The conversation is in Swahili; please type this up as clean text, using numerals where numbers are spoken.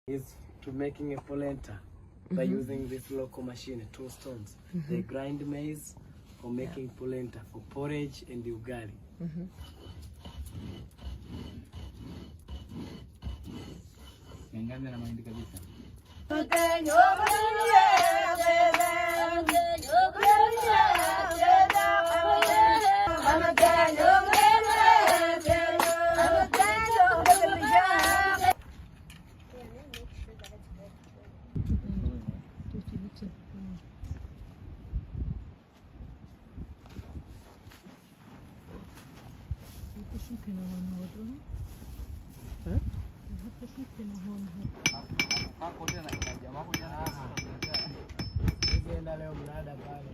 is to making a polenta by using this local machine, 2 stones. They grind maize for making polenta, for porridge and ugali. Leo mnada pale.